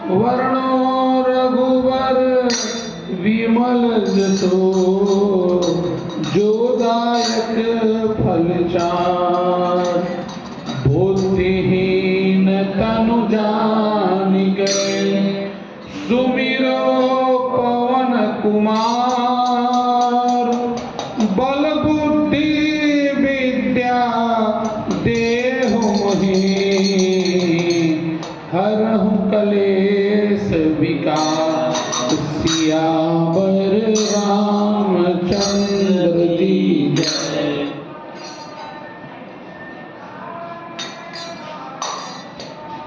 वर्णो रघुवर विमल जसो जोदायक फल चार। बुद्धिहीन तनु जान गए सुमिरो पवन कुमार। बल बुद्धि विद्या देहु मोहि हरहु कलेश विकार। सियावर रामचंद्र जी जय।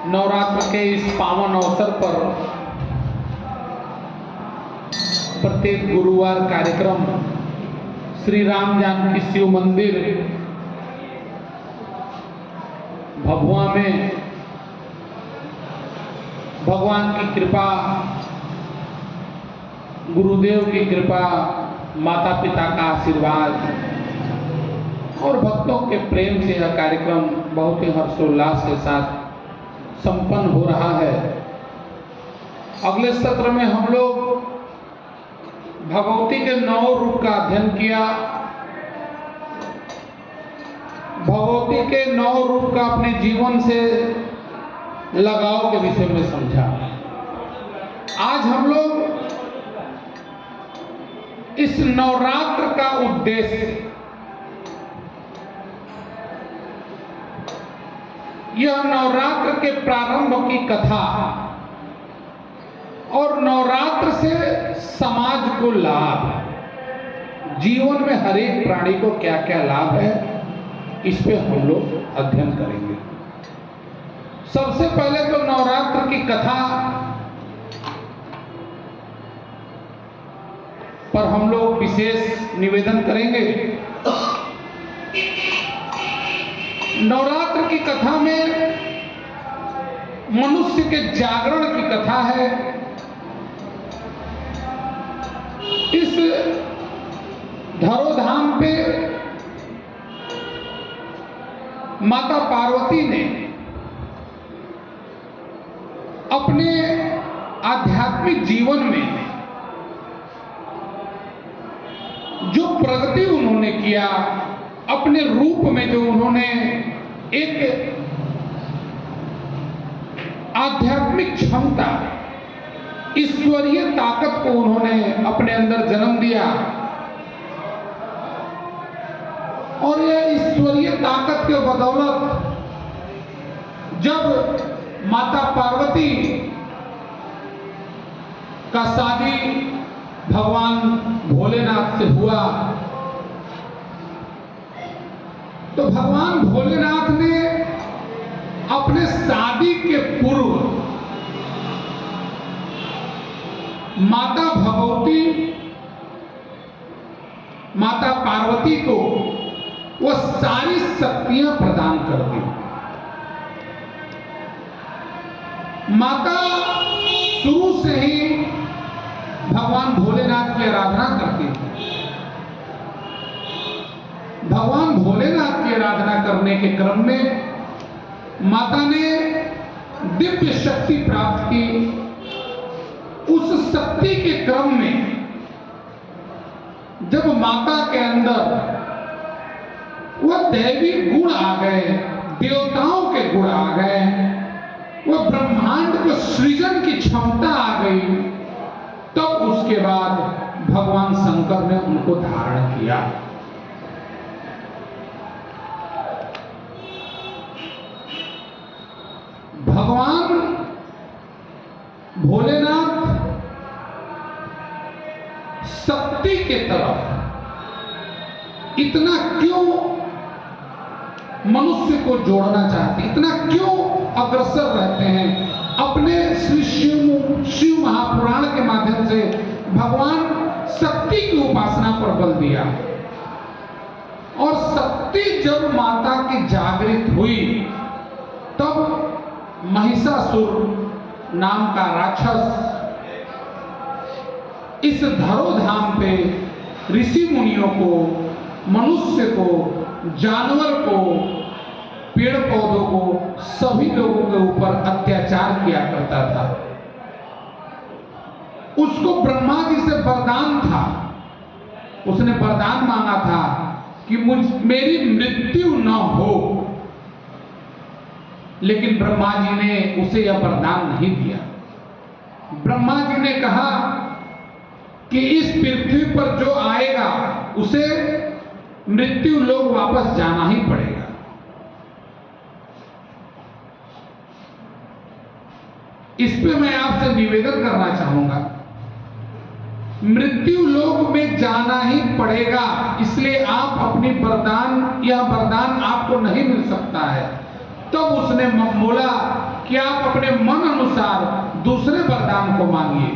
नवरात्र के इस पावन अवसर पर प्रत्येक गुरुवार कार्यक्रम श्री राम जानकी शिव मंदिर भभुआ में भगवान की कृपा, गुरुदेव की कृपा, माता पिता का आशीर्वाद और भक्तों के प्रेम से यह कार्यक्रम बहुत ही हर्षोल्लास के साथ संपन्न हो रहा है। अगले सत्र में हम लोग भगवती के 9 रूप का अध्ययन किया। भगवती के 9 रूप का अपने जीवन से लगाव के विषय में समझा। आज हम लोग इस नवरात्र का उद्देश्य, यह नवरात्र के प्रारंभ की कथा और नवरात्र से समाज को लाभ, जीवन में हर एक प्राणी को क्या क्या लाभ है, इस पे हम लोग अध्ययन करेंगे। सबसे पहले तो नवरात्र की कथा पर हम लोग विशेष निवेदन करेंगे। नवरात्र की कथा में मनुष्य के जागरण की कथा है। इस धरोधाम पे माता पार्वती ने अपने आध्यात्मिक जीवन में जो प्रगति उन्होंने किया, अपने रूप में जो उन्होंने एक आध्यात्मिक क्षमता, ईश्वरीय ताकत को उन्होंने अपने अंदर जन्म दिया और यह ईश्वरीय ताकत के बदौलत जब माता पार्वती का शादी भगवान भोलेनाथ से हुआ तो भगवान भोलेनाथ ने अपने शादी के पूर्व माता भगवती, माता पार्वती को वो सारी शक्तियां प्रदान कर दी। माता शुरू से ही भगवान भोलेनाथ की आराधना करती थी। भगवान भोलेनाथ की आराधना करने के क्रम में माता ने दिव्य शक्ति प्राप्त की। उस शक्ति के क्रम में जब माता के अंदर वह दैवी गुण आ गए, देवताओं के गुण आ गए, वह ब्रह्मांड को सृजन की क्षमता आ गई, तब उसके बाद भगवान शंकर ने उनको धारण किया। भगवान भोलेनाथ शक्ति के तरफ इतना क्यों मनुष्य को जोड़ना चाहते, इतना क्यों अग्रसर रहते हैं? अपने श्री शिव महापुराण के माध्यम से भगवान शक्ति की उपासना पर बल दिया और शक्ति जब माता की जागृत हुई तब महिषासुर नाम का राक्षस इस धरोधाम पे ऋषि मुनियों को, मनुष्य को, जानवर को, पेड़ पौधों को, सभी लोगों के ऊपर अत्याचार किया करता था। उसको ब्रह्मा जी से वरदान था, उसने वरदान मांगा था कि मेरी मृत्यु न हो, लेकिन ब्रह्मा जी ने उसे यह वरदान नहीं दिया। ब्रह्मा जी ने कहा कि इस पृथ्वी पर जो आएगा उसे मृत्यु लोक वापस जाना ही पड़ेगा। इस पे मैं आपसे निवेदन करना चाहूंगा, मृत्यु लोक में जाना ही पड़ेगा, इसलिए आप अपनी वरदान, यह वरदान आपको नहीं मिल सकता है। तब उसने बोला कि आप अपने मन अनुसार दूसरे वरदान को मांगिए।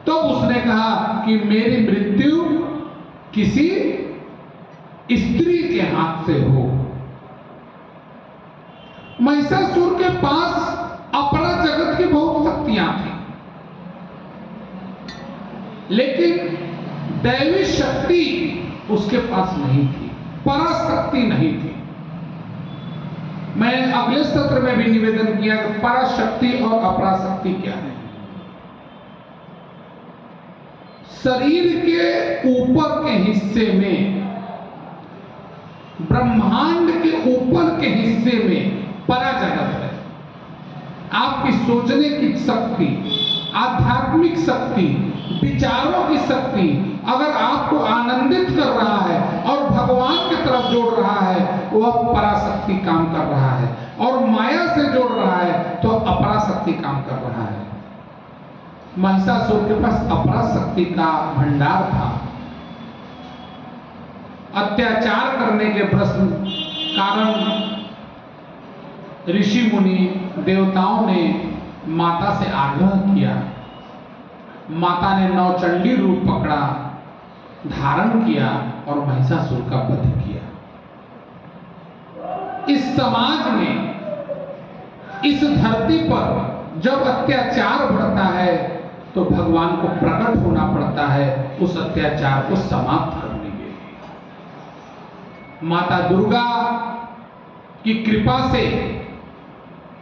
तो उसने कहा कि मेरी मृत्यु किसी स्त्री के हाथ से हो। महिषासुर के पास अपरा जगत की बहुत शक्तियां थी, लेकिन दैवी शक्ति उसके पास नहीं थी, पराशक्ति नहीं थी। मैं अगले सत्र में भी निवेदन किया कि पराशक्ति और अपराशक्ति क्या है। शरीर के ऊपर के हिस्से में, ब्रह्मांड के ऊपर के हिस्से में परा जगत है। आपकी सोचने की शक्ति, आध्यात्मिक शक्ति, विचारों की शक्ति अगर आपको आनंदित कर रहा है और भगवान की तरफ जोड़ रहा है, वह पराशक्ति काम कर रहा है, और माया से जोड़ रहा है तो अपराशक्ति काम कर रहा है। महिषासुर के पास अपराशक्ति का भंडार था। अत्याचार करने के प्रश्न कारण ऋषि मुनि देवताओं ने माता से आग्रह किया। माता ने नौचंडी रूप पकड़ा, धारण किया और महिषासुर का वध किया। इस समाज में, इस धरती पर जब अत्याचार बढ़ता है तो भगवान को प्रकट होना पड़ता है उस अत्याचार को समाप्त करने के लिए। माता दुर्गा की कृपा से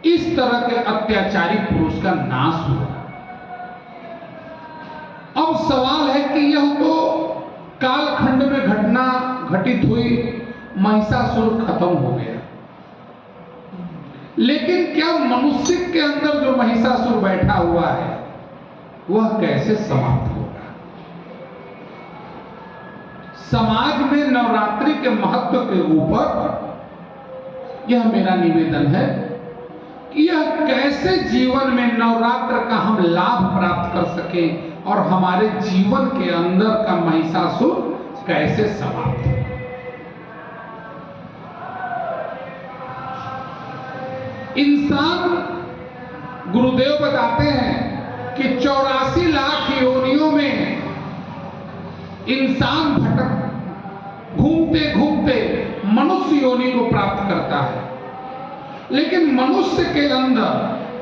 इस तरह के अत्याचारी पुरुष का नाश हुआ। अब सवाल है कि यह तो कालखंड में घटना घटित हुई, महिषासुर खत्म हो गया, लेकिन क्या मनुष्य के अंदर जो महिषासुर बैठा हुआ है वह कैसे समाप्त होगा? समाज में नवरात्रि के महत्व के ऊपर यह मेरा निवेदन है कि यह कैसे जीवन में नवरात्र का हम लाभ प्राप्त कर सके और हमारे जीवन के अंदर का महिषासुर कैसे समाप्त हो। इंसान, गुरुदेव बताते हैं कि 84 लाख योनियों में इंसान भटक घूमते घूमते मनुष्य योनि को प्राप्त करता है, लेकिन मनुष्य के अंदर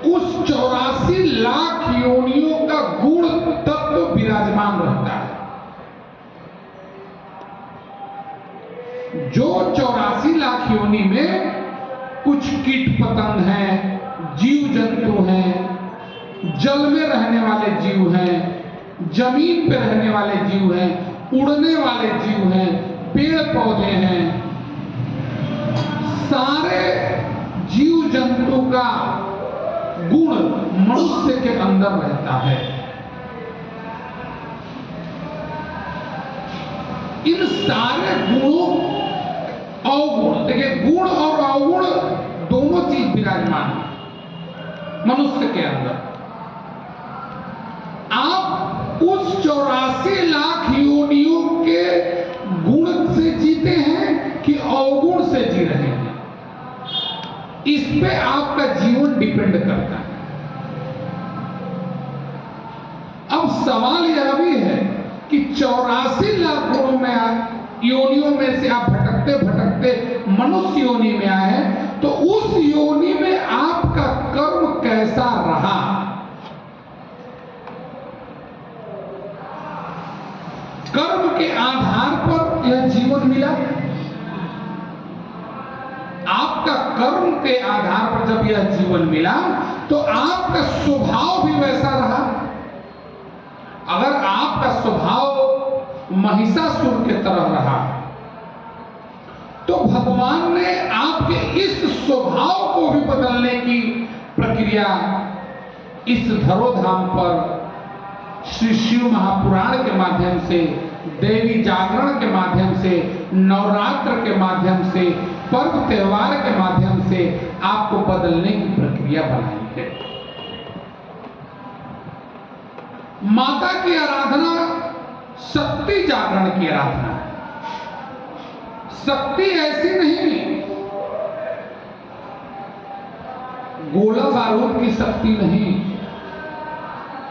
उस 84 लाख योनियों का गुण तत्व विराजमान रहता है। जो 84 लाख योनि में कुछ कीट पतंग हैं, जीव जंतु हैं, जल में रहने वाले जीव हैं, जमीन पे रहने वाले जीव हैं, उड़ने वाले जीव हैं, पेड़ पौधे हैं, सारे जीव जंतु का गुण मनुष्य के अंदर रहता है। इन सारे गुणों, अवगुण, देखिए गुण और अवगुण दोनों चीज विराजमान है मनुष्य के अंदर। आप उस 84 लाख योनियों के गुण से जीते हैं कि अवगुण से जी रहे हैं, इस पे आपका जीवन डिपेंड करता है। अब सवाल यह भी है कि 84 लाख गुणों में, योनियों में से आप भटकते भटकते मनुष्य योनि में आए, तो उस योनि में आपका कर्म कैसा रहा? कर्म के आधार पर यह जीवन मिला। आपका कर्म के आधार पर जब यह जीवन मिला तो आपका स्वभाव भी वैसा रहा। अगर आपका स्वभाव महिषासुर के तरह रहा तो भगवान ने आपके इस स्वभाव को भी बदलने की प्रक्रिया इस धरोधाम पर श्री शिव महापुराण के माध्यम से, देवी जागरण के माध्यम से, नवरात्र के माध्यम से, पर्व त्योहार के माध्यम से आपको बदलने की प्रक्रिया बनाई है। माता की आराधना शक्ति जागरण की आराधना है। शक्ति ऐसी नहीं, गोला बारूद की शक्ति नहीं,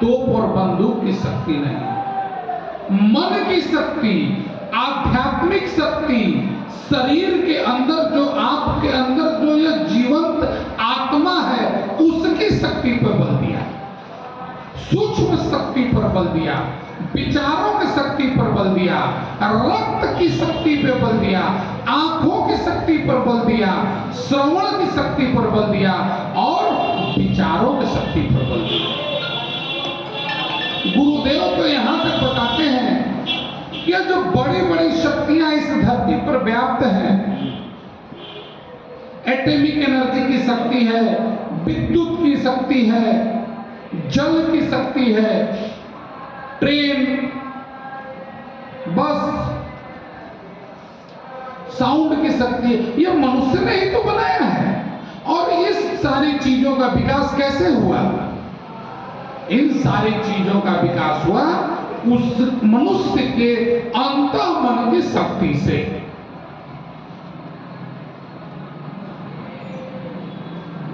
तोप और बंदूक की शक्ति नहीं, मन की शक्ति, आध्यात्मिक शक्ति, शरीर के अंदर जो आपके अंदर जो यह जीवंत आत्मा है उसकी शक्ति पर बल दिया, सूक्ष्म शक्ति पर बल दिया, विचारों की शक्ति पर बल दिया, रक्त की शक्ति पर बल दिया, आंखों की शक्ति पर बल दिया, श्रवण की शक्ति पर बल दिया और विचारों की शक्ति पर बल दिया। गुरुदेव तो यहां तक बताते हैं कि जो बड़ी बड़ी शक्तियां इस धरती पर व्याप्त हैं, एटॉमिक एनर्जी की शक्ति है, विद्युत की शक्ति है, जल की शक्ति है, ट्रेन, बस, साउंड की शक्ति है, ये मनुष्य ने ही तो बनाया है। और इस सारी चीजों का विकास कैसे हुआ? इन सारी चीजों का विकास हुआ उस मनुष्य के अंतःमन की शक्ति से।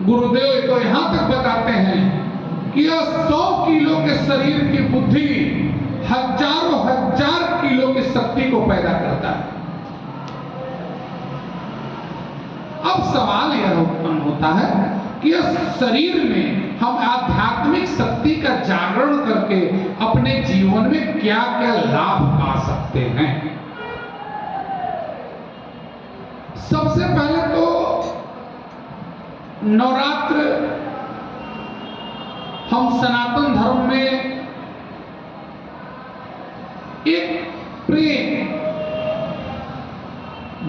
गुरुदेव तो यहां तक बताते हैं कि यह 100 किलो के शरीर की बुद्धि हजारों हजार किलो की शक्ति को पैदा करता है। अब सवाल यह उत्पन्न होता है कि इस शरीर में हम आध्यात्मिक शक्ति का जागरण करके अपने जीवन में क्या क्या लाभ पा सकते हैं। सबसे पहले तो नवरात्र हम सनातन धर्म में एक प्रेम,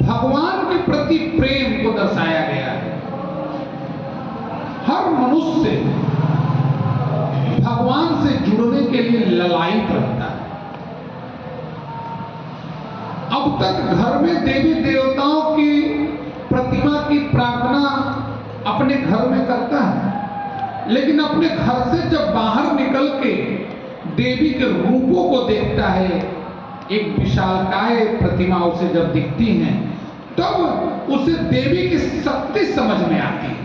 भगवान के प्रति प्रेम को दर्शाया गया है। हर मनुष्य भगवान से जुड़ने के लिए ललायित रहता है। अब तक घर में देवी देवताओं की प्रतिमा की प्रार्थना अपने घर में करता है, लेकिन अपने घर से जब बाहर निकल के देवी के रूपों को देखता है, एक विशालकाय प्रतिमा उसे जब दिखती हैं, तब उसे देवी की शक्ति समझ में आती है।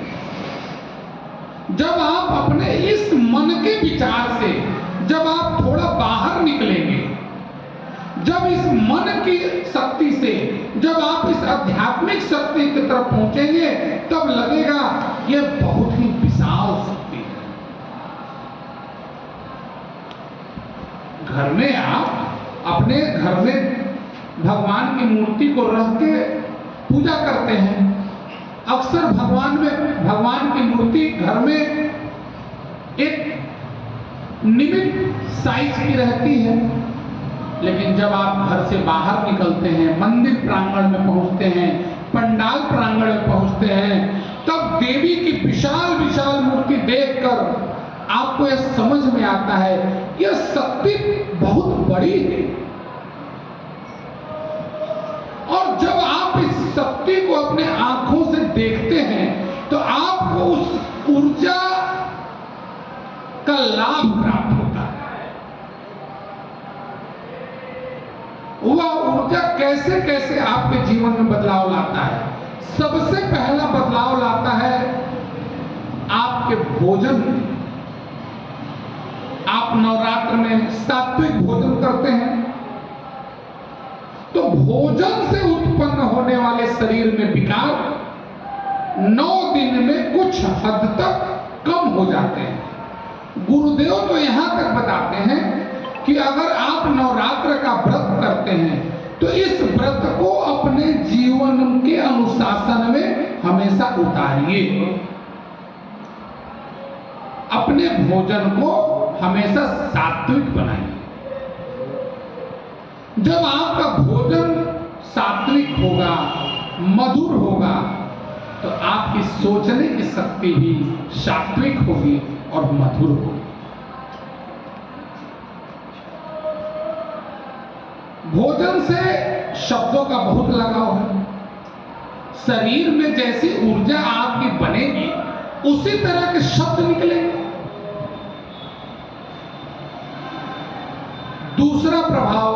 जब आप अपने इस मन के विचार से जब आप थोड़ा बाहर निकलेंगे, जब इस मन की शक्ति से जब आप इस आध्यात्मिक शक्ति की तरफ पहुंचेंगे, तब लगेगा यह बहुत ही विशाल शक्ति है। घर में आप अपने घर में भगवान की मूर्ति को रख के पूजा करते हैं। अक्सर भगवान की मूर्ति घर में एक निमित साइज की रहती है, लेकिन जब आप घर से बाहर निकलते हैं, मंदिर प्रांगण में पहुंचते हैं, पंडाल प्रांगण में पहुंचते हैं, तब देवी की विशाल विशाल मूर्ति देखकर आपको यह समझ में आता है यह शक्ति बहुत बड़ी है। और जब आप इस शक्ति को अपने आंखों से देखते हैं तो आपको उस ऊर्जा का लाभ प्राप्त होता है। वह ऊर्जा कैसे कैसे आपके जीवन में बदलाव लाता है? सबसे पहला बदलाव लाता है आपके भोजन में। आप नवरात्र में सात्विक भोजन करते हैं, तो भोजन से उत्पन्न होने वाले शरीर में विकार 9 दिन में कुछ हद तक कम हो जाते हैं। गुरुदेव तो यहां तक बताते हैं कि अगर आप नवरात्र का व्रत करते हैं तो इस व्रत को अपने जीवन के अनुशासन में हमेशा उतारिए। अपने भोजन को हमेशा सात्विक बनाइए। जब आपका भोजन सात्विक होगा, मधुर होगा, तो आपकी सोचने की शक्ति भी सात्विक होगी और मधुर होगी। भोजन से शब्दों का बहुत लगाव है। शरीर में जैसी ऊर्जा आपकी बनेगी उसी तरह के शब्द निकलेंगे। दूसरा प्रभाव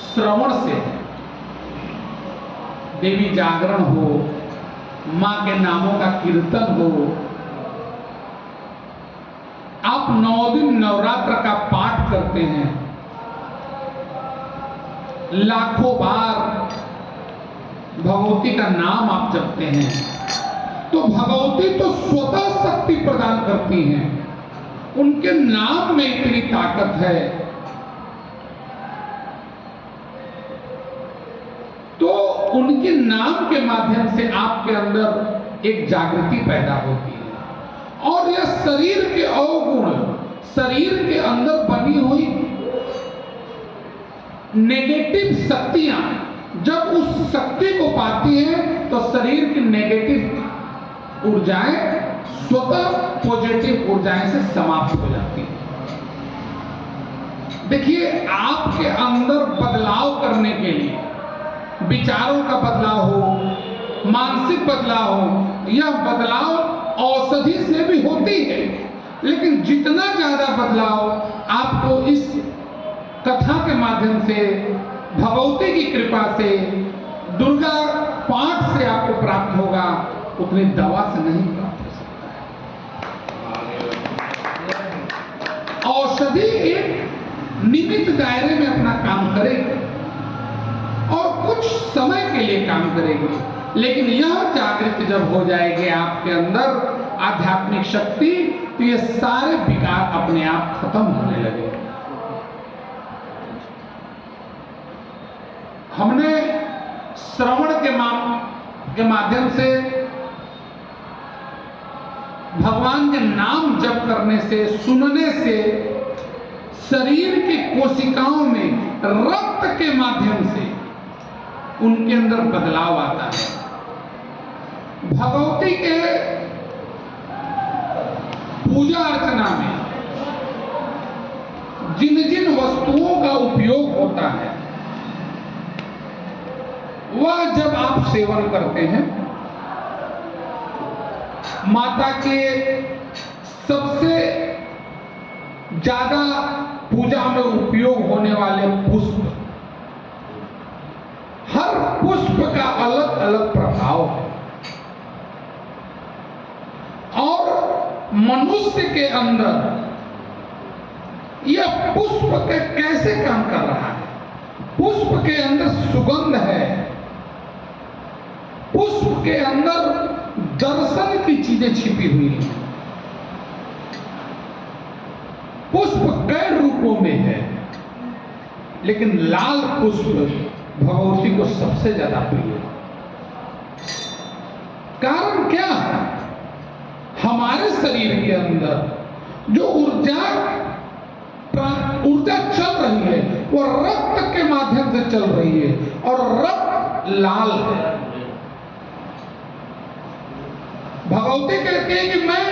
श्रवण से है। देवी जागरण हो, मां के नामों का कीर्तन हो, आप 9 दिन नवरात्र का पाठ करते हैं, लाखों बार भगवती का नाम आप जपते हैं, तो भगवती तो स्वतः शक्ति प्रदान करती हैं। उनके नाम में इतनी ताकत है, तो उनके नाम के माध्यम से आपके अंदर एक जागृति पैदा होती है। और यह शरीर के अवगुण, शरीर के अंदर बनी हुई नेगेटिव शक्तियां जब उस शक्ति को पाती हैं तो शरीर की नेगेटिव ऊर्जाएं स्वतः पॉजिटिव ऊर्जाएं से समाप्त हो जाती हैं। देखिए, आपके अंदर बदलाव करने के लिए, विचारों का बदलाव हो, मानसिक बदलाव हो, यह बदलाव औषधि से भी होती है, लेकिन जितना ज्यादा बदलाव आपको इस कथा के माध्यम से, भगवती की कृपा से, दुर्गा पाठ से आपको प्राप्त होगा, उतनी दवा से नहीं प्राप्त हो सकता है। औषधि एक निमित दायरे में अपना काम करेगी और कुछ समय के लिए काम करेगी, लेकिन यह जागृति जब हो जाएगी आपके अंदर आध्यात्मिक शक्ति, तो ये सारे विकार अपने आप खत्म होने लगेंगे। हमने श्रवण के माध्यम से, भगवान के नाम जप करने से, सुनने से शरीर की कोशिकाओं में रक्त के माध्यम से उनके अंदर बदलाव आता है। भगवती के पूजा अर्चना में जिन जिन वस्तुओं का उपयोग होता है, वह जब आप सेवन करते हैं, माता के सबसे ज्यादा पूजा में उपयोग होने वाले पुष्प, हर पुष्प का अलग अलग प्रभाव है और मनुष्य के अंदर यह पुष्प के कैसे काम कर रहा है। पुष्प के अंदर सुगंध है, पुष्प के अंदर दर्शन की चीजें छिपी हुई हैं। पुष्प कई रूपों में है, लेकिन लाल पुष्प भगवती को सबसे ज्यादा प्रिय है। कारण क्या है? हमारे शरीर के अंदर जो ऊर्जा चल रही है वो रक्त के माध्यम से चल रही है, और रक्त लाल है। भगवती कहती है कि मैं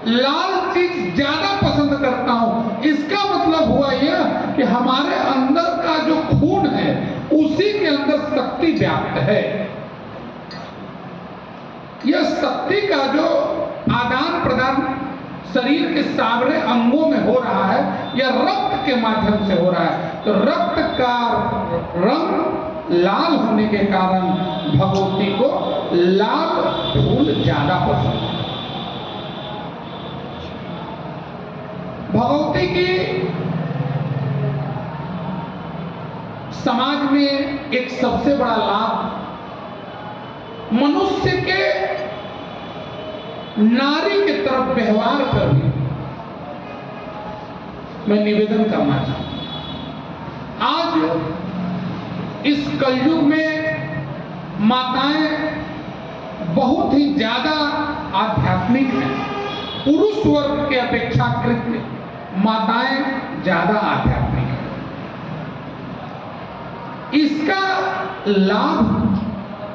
लाल चीज ज्यादा पसंद करता हूं। इसका मतलब हुआ यह कि हमारे अंदर का जो खून है उसी के अंदर शक्ति व्याप्त है। यह शक्ति का जो आदान प्रदान शरीर के सारे अंगों में हो रहा है, यह रक्त के माध्यम से हो रहा है। तो रक्त का रंग लाल होने के कारण भगवती को लाल फूल ज्यादा पसंद है। भगवती की समाज में एक सबसे बड़ा लाभ मनुष्य के नारी के तरफ व्यवहार पर भी मैं निवेदन करना चाहता हूं। आज इस कलयुग में माताएं बहुत ही ज्यादा आध्यात्मिक हैं। पुरुष वर्ग के अपेक्षाकृत माताएं ज्यादा आध्यात्मिक हैं। इसका लाभ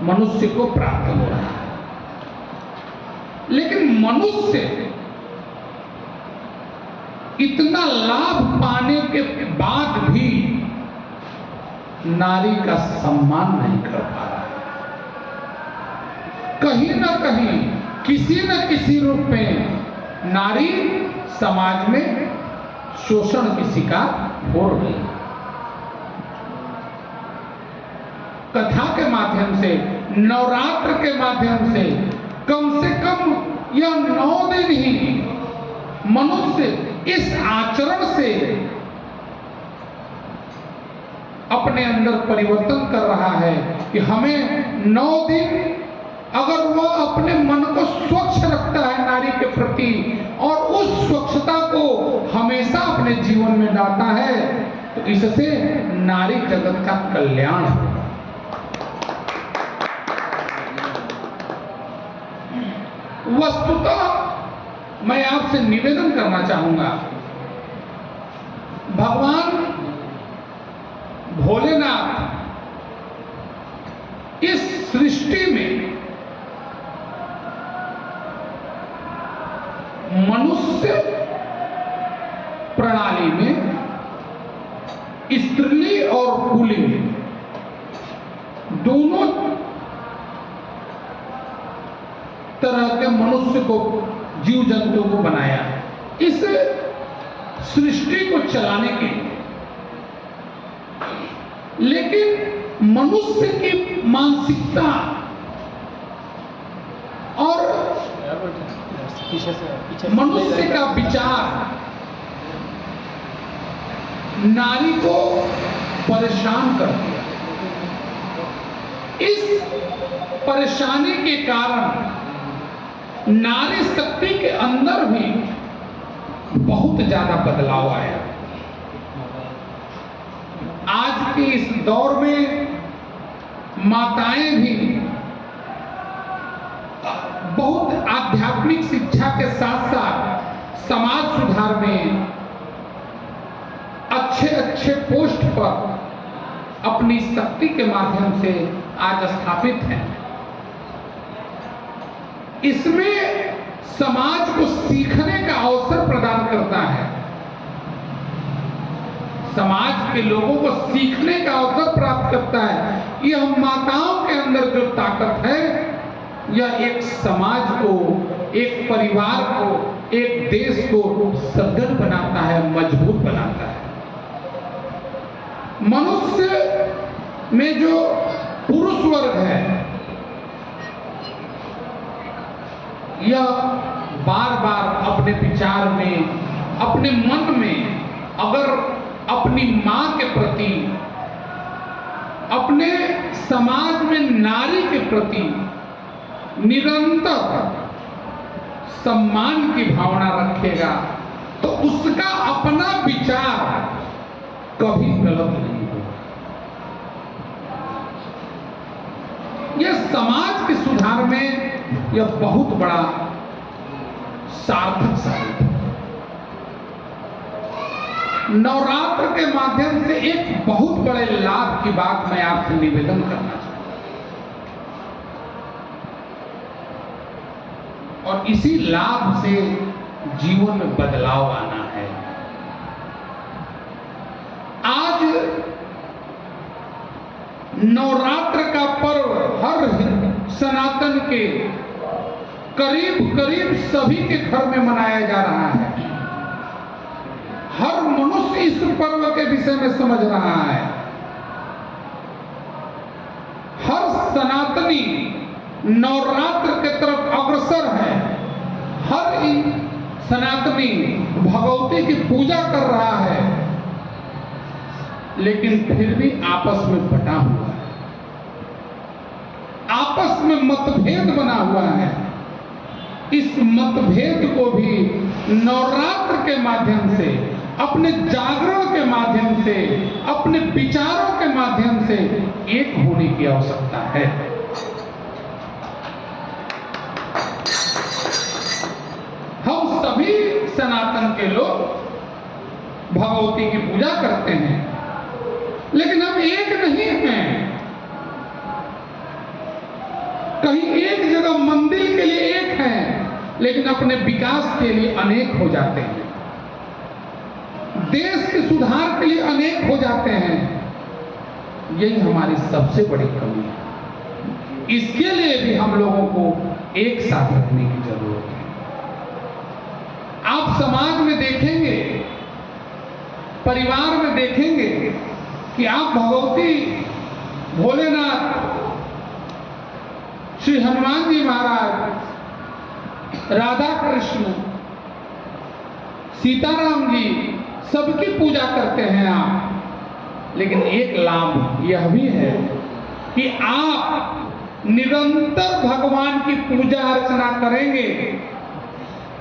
मनुष्य को प्राप्त हो रहा है, लेकिन मनुष्य इतना लाभ पाने के बाद भी नारी का सम्मान नहीं कर पा रहा है। कहीं ना कहीं किसी न किसी रूप में नारी समाज में शोषण की शिकार हो रही है। कथा के माध्यम से, नवरात्र के माध्यम से कम से कम यह 9 दिन ही मनुष्य इस आचरण से अपने अंदर परिवर्तन कर रहा है कि हमें 9 दिन अगर वह अपने मन को स्वच्छ रखता है नारी के प्रति और उस स्वच्छता को हमेशा अपने जीवन में लाता है, तो इससे नारी जगत का कल्याण होगा। वस्तुतः मैं आपसे निवेदन करना चाहूंगा, भगवान भोलेनाथ इस सृष्टि में मनुष्य प्रणाली में स्त्रीलिंग और पुल्लिंग दोनों तरह के मनुष्य को, जीव जंतु को बनाया इस सृष्टि को चलाने के लिए। लेकिन मनुष्य की मानसिकता और मनुष्य का विचार नारी को परेशान कर दिया। इस परेशानी के कारण नारी शक्ति के अंदर भी बहुत ज्यादा बदलाव आया। आज के इस दौर में माताएं भी बहुत आध्यात्मिक शिक्षा के साथ साथ समाज सुधार में अच्छे अच्छे पोस्ट पर अपनी शक्ति के माध्यम से आज स्थापित हैं। इसमें समाज को सीखने का अवसर प्रदान करता है, समाज के लोगों को सीखने का अवसर प्राप्त करता है। यह माताओं के अंदर जो ताकत है, यह एक समाज को, एक परिवार को, एक देश को सदृढ़ बनाता है, मजबूत बनाता है। मनुष्य में जो पुरुष वर्ग है, यह बार बार अपने विचार में, अपने मन में अगर अपनी मां के प्रति, अपने समाज में नारी के प्रति निरंतर सम्मान की भावना रखेगा, तो उसका अपना विचार कभी गलत नहीं होगा। यह समाज के सुधार में यह बहुत बड़ा सार्थक साबित है। नवरात्र के माध्यम से एक बहुत बड़े लाभ की बात मैं आपसे निवेदन करना चाहता हूं, और इसी लाभ से जीवन में बदलाव आना है। आज नवरात्र का पर्व हर सनातन के करीब करीब सभी के घर में मनाया जा रहा है। हर मनुष्य इस पर्व के विषय में समझ रहा है। हर सनातनी नवरात्र के तरफ अग्रसर है। हर सनातनी भगवती की पूजा कर रहा है, लेकिन फिर भी आपस में बटा हुआ है, आपस में मतभेद बना हुआ है। इस मतभेद को भी नवरात्र के माध्यम से, अपने जागरण के माध्यम से, अपने विचारों के माध्यम से एक होने की आवश्यकता है। हम सनातन के लोग भगवती की पूजा करते हैं, लेकिन हम एक नहीं हैं। कहीं एक जगह मंदिर के लिए एक हैं, लेकिन अपने विकास के लिए अनेक हो जाते हैं, देश के सुधार के लिए अनेक हो जाते हैं। यही हमारी सबसे बड़ी कमी है। इसके लिए भी हम लोगों को एक साथ रखने की जरूरत है। आप समाज में देखेंगे, परिवार में देखेंगे कि आप भगवती, भोलेनाथ, श्री हनुमान जी महाराज, राधा कृष्ण, सीताराम जी, सबकी पूजा करते हैं आप। लेकिन एक लाभ यह भी है कि आप निरंतर भगवान की पूजा अर्चना करेंगे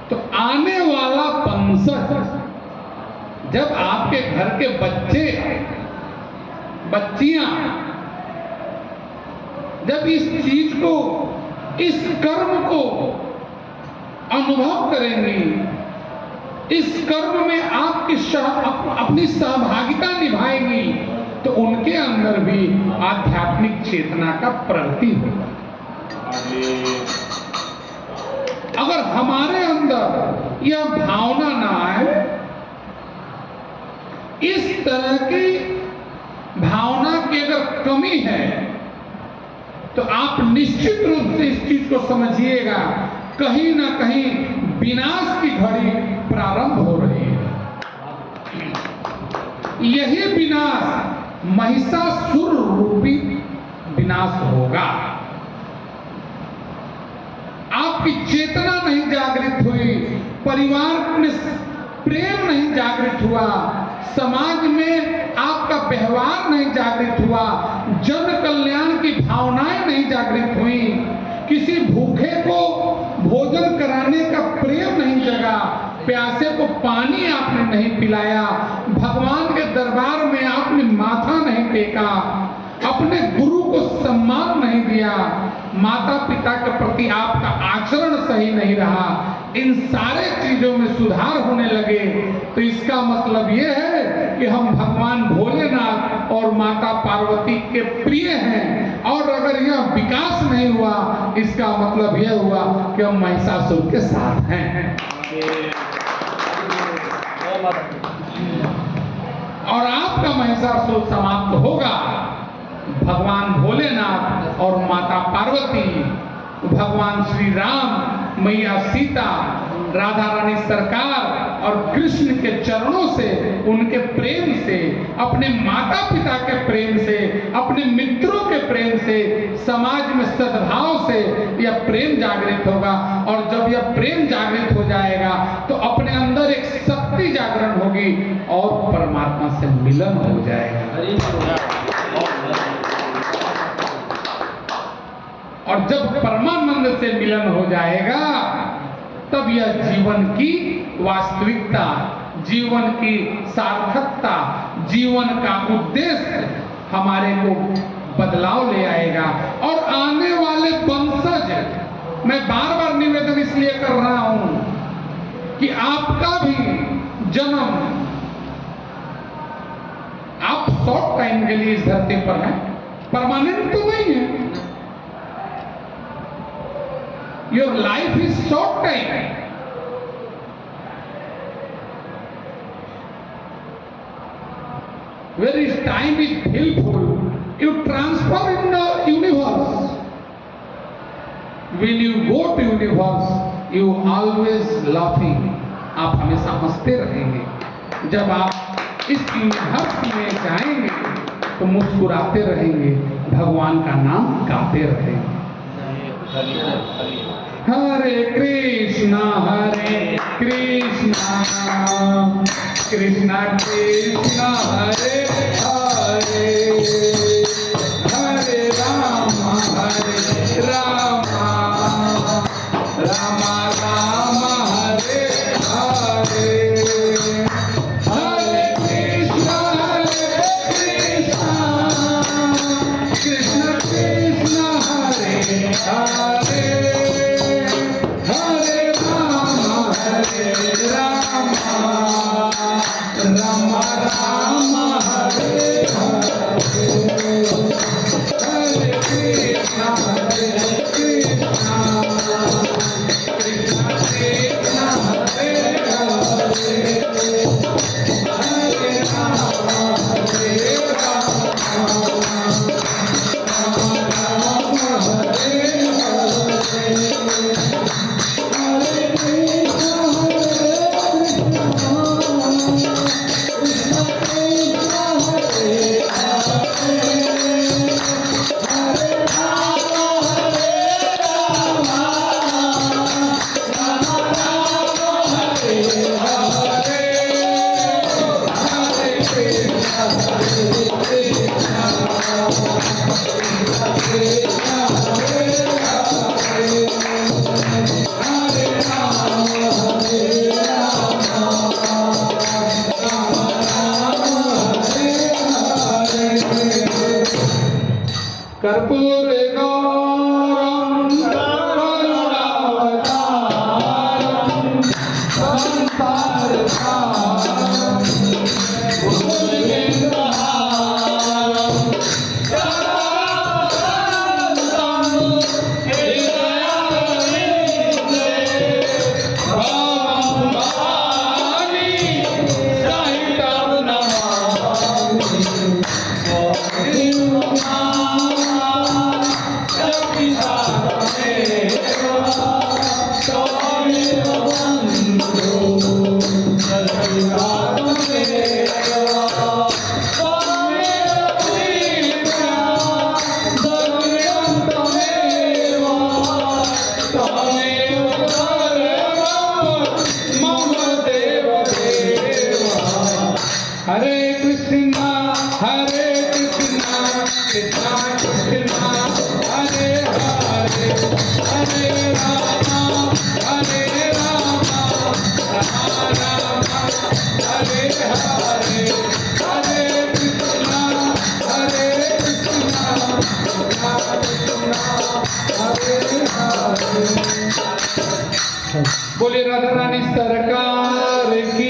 तो आने वाला वंशज, जब आपके घर के बच्चे बच्चियां जब इस चीज को, इस कर्म को अनुभव करेंगी, इस कर्म में आपकी अपनी सहभागिता निभाएंगी, तो उनके अंदर भी आध्यात्मिक चेतना का प्रगति होगा। अगर हमारे अंदर यह भावना ना आए, इस तरह की भावना की अगर कमी है, तो आप निश्चित रूप से इस चीज को समझिएगा, कहीं ना कहीं विनाश की घड़ी प्रारंभ हो रही है। यही विनाश महिषासुर रूपी विनाश होगा। आपकी चेतना नहीं जागृत हुई, परिवार में प्रेम नहीं जागृत हुआ, समाज में आपका व्यवहार नहीं जागृत हुआ, जन कल्याण की भावनाएं नहीं जागृत हुई, किसी भूखे को भोजन कराने का प्रेम नहीं जगा, प्यासे को पानी आपने नहीं पिलाया, भगवान के दरबार में आपने माथा नहीं टेका, अपने गुरु को सम्मान नहीं दिया, माता पिता के प्रति आपका आचरण सही नहीं रहा, इन सारे चीजों में सुधार होने लगे, तो इसका मतलब यह है कि हम भगवान भोलेनाथ और माता पार्वती के प्रिय हैं। और अगर यह विकास नहीं हुआ, इसका मतलब यह हुआ कि हम महिषासुर के साथ हैं। और आपका महिषासुर समाप्त होगा। भगवान भोलेनाथ और माता पार्वती, भगवान श्री राम, मैया सीता, राधा रानी सरकार और कृष्ण के चरणों से, उनके प्रेम से, अपने माता पिता के प्रेम से, अपने मित्रों के प्रेम से, समाज में सद्भाव से यह प्रेम जागृत होगा। और जब यह प्रेम जागृत हो जाएगा तो अपने अंदर एक शक्ति जागरण होगी और परमात्मा से मिलन हो जाएगा। और जब परमानंद से मिलन हो जाएगा, तब यह जीवन की वास्तविकता, जीवन की सार्थकता, जीवन का उद्देश्य हमारे को बदलाव ले आएगा। और आने वाले वंशज, मैं बार बार निवेदन इसलिए कर रहा हूं कि आपका भी जन्म, आप शॉर्ट टाइम के लिए इस धरती पर हैं, परमानेंट तो नहीं है। Your life is short time. Where is time is helpful, you transfer in the universe. When you go to universe, you always laughing. आप हमेशा हंसते रहेंगे। जब आप इस यूनिवर्स में जाएंगे तो मुस्कुराते रहेंगे, भगवान का नाम गाते रहेंगे। हरे कृष्णा कृष्णा कृष्णा हरे हरे, हरे राम राम राम हरे हरे, हरे कृष्णा कृष्णा कृष्णा हरे हरे, हरे राम राम राम राम हरे हरे हरे कृष्णा कृष्णा कृष्णा हरे हरे हरे राम कर्पूर गौरम करुणावतारम संसारसारम भुजगेन्द्रहारम सदानंदं हृदयारविन्दे भवं भवानी सहितं नमामि हरे कृष्णा कृष्णा कृष्णा हरे हरे हरे राम राम राम हरे हरे हरे कृष्णा कृष्णा हरे हरे। बोले राधा रानी सरकार की।